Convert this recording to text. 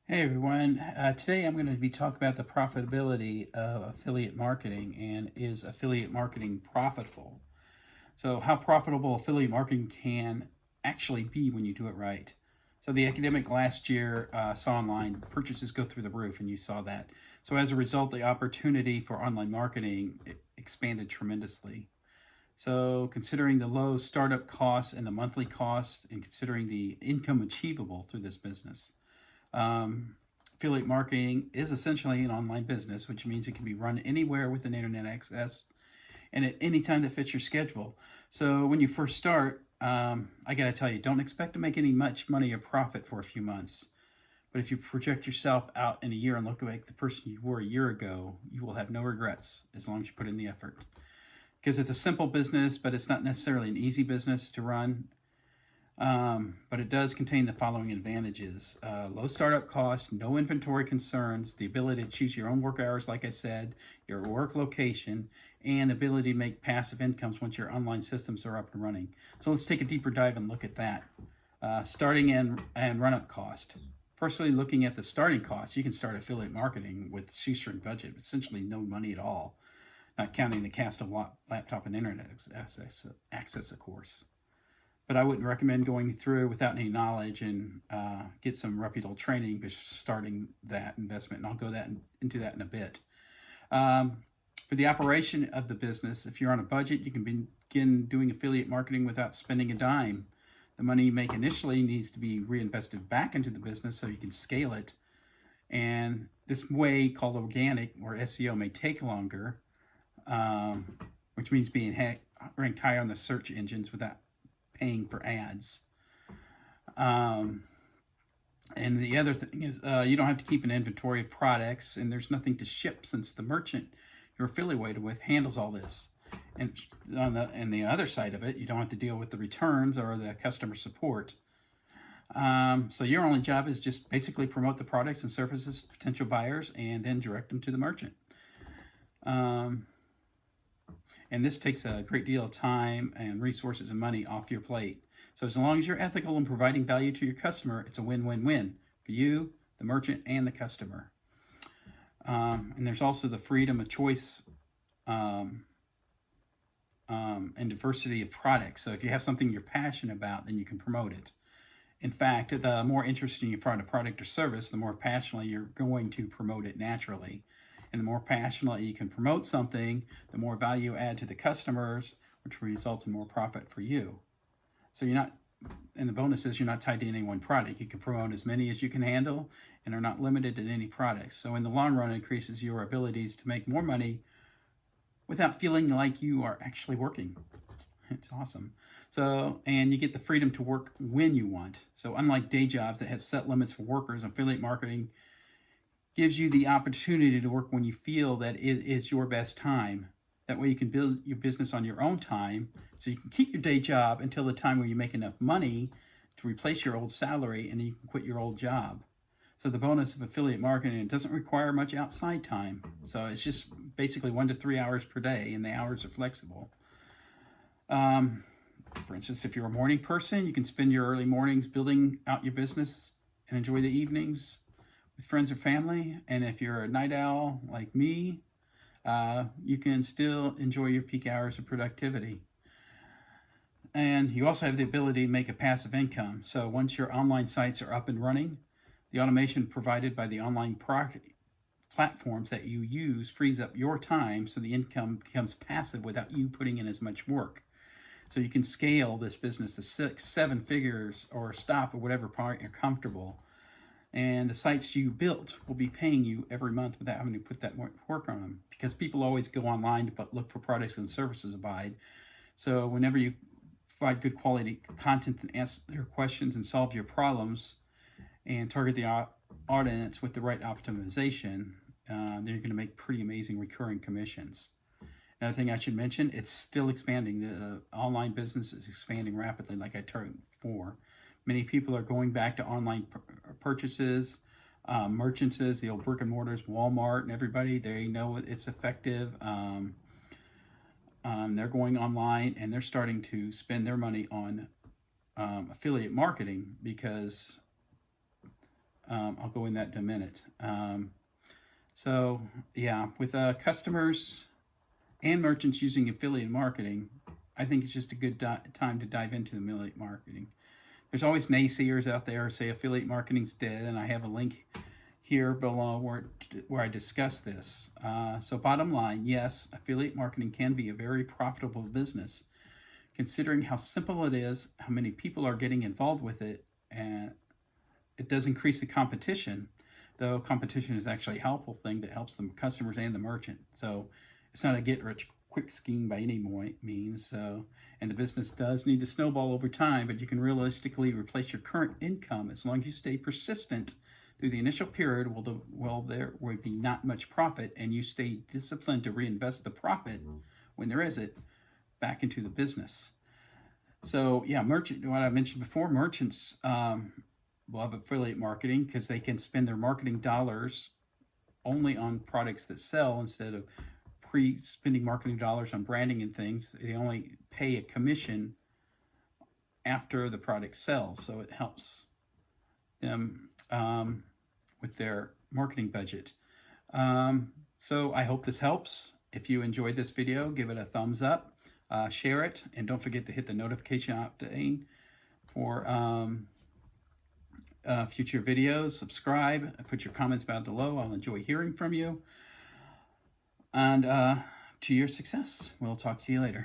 Hey everyone, today I'm going to be talking about the profitability of affiliate marketing and is affiliate marketing profitable? So, how profitable affiliate marketing can actually be when you do it right. So, the academic last year saw online purchases go through the roof, and you saw that. So, as a result, the opportunity for online marketing expanded tremendously. So, considering the low startup costs and the monthly costs, and considering the income achievable through this business. Um, Affiliate marketing is essentially an online business, which means it can be run anywhere with an internet access and at any time that fits your schedule. So when you first start, I got to tell you, don't expect to make any much money or profit for a few months. But if you project yourself out in a year and look like the person you were a year ago, you will have no regrets as long as you put in the effort. Because it's a simple business, but it's not necessarily an easy business to run. But it does contain the following advantages: low startup costs, no inventory concerns, the ability to choose your own work hours, like I said, your work location, and the ability to make passive incomes once your online systems are up and running. So let's take a deeper dive and look at that. Starting and run up cost. Firstly, looking at the starting costs, you can start affiliate marketing with shoestring budget, essentially no money at all, not counting the cost of laptop and internet access, of course, but I wouldn't recommend going through without any knowledge and get some reputable training before starting that investment. And I'll go into that in a bit. Um, for the operation of the business, if you're on a budget, you can begin doing affiliate marketing without spending a dime. The money you make initially needs to be reinvested back into the business so you can scale it. And this way, called organic or SEO, may take longer, which means being ranked higher on the search engines without paying for ads. Um, and the other thing is, you don't have to keep an inventory of products, and there's nothing to ship since the merchant you're affiliated with handles all this. And on the other side of it, you don't have to deal with the returns or the customer support. So your only job is just basically promote the products and services to potential buyers, and then direct them to the merchant. Um, and this takes a great deal of time and resources and money off your plate. So as long as you're ethical in providing value to your customer, it's a win-win-win for you, the merchant, and the customer. And there's also the freedom of choice um, and diversity of products. So if you have something you're passionate about, then you can promote it. In fact, the more interesting you find a product or service, the more passionately you're going to promote it naturally. And the more passionately you can promote something, the more value you add to the customers, which results in more profit for you. So you're not, and the bonus is you're not tied to any one product. You can promote as many as you can handle and are not limited to any products. So in the long run, it increases your abilities to make more money without feeling like you are actually working. It's awesome. So, and you get the freedom to work when you want. So, unlike day jobs that had set limits for workers, affiliate marketing gives you the opportunity to work when you feel that it is your best time. That way, you can build your business on your own time, so you can keep your day job until the time when you make enough money to replace your old salary, and then you can quit your old job. So the bonus of affiliate marketing, it doesn't require much outside time. So it's just basically 1 to 3 hours per day, and the hours are flexible. Um, for instance, if you're a morning person, you can spend your early mornings building out your business and enjoy the evenings with friends or family. And if you're a night owl like me, you can still enjoy your peak hours of productivity. And you also have the ability to make a passive income. So once your online sites are up and running, the automation provided by the online platforms that you use frees up your time so the income becomes passive without you putting in as much work. So you can scale this business to 6, 7 figures or stop at whatever part you're comfortable. And the sites you built will be paying you every month without having to put that work on them, because people always go online to look for products and services to buy. So whenever you provide good quality content and answer their questions and solve your problems and target the audience with the right optimization, then you're going to make pretty amazing recurring commissions. Another thing I should mention, it's still expanding. The online business is expanding rapidly, like I told before. Many people are going back to online purchases. Merchants, the old brick and mortars, Walmart, and everybody, they know it's effective. They're going online and they're starting to spend their money on affiliate marketing because I'll go in that in a minute. So yeah, with customers and merchants using affiliate marketing, I think it's just a good time to dive into affiliate marketing. There's always naysayers out there say affiliate marketing's dead, and I have a link here below where I discuss this. So bottom line, yes, affiliate marketing can be a very profitable business, considering how simple it is, how many people are getting involved with it, and it does increase the competition, though competition is actually a helpful thing that helps the customers and the merchant. So it's not a get-rich-quick scheme by any means. And the business does need to snowball over time, but you can realistically replace your current income as long as you stay persistent through the initial period. There will be not much profit, and you stay disciplined to reinvest the profit when there is it back into the business. So yeah, what I mentioned before, merchants love affiliate marketing because they can spend their marketing dollars only on products that sell instead of spending marketing dollars on branding and things. They only pay a commission after the product sells, so it helps them with their marketing budget. So I hope this helps. If you enjoyed this video, give it a thumbs up, share it, and don't forget to hit the notification update for future videos. Subscribe, put your comments about below. I'll enjoy hearing from you. And to your success. We'll talk to you later.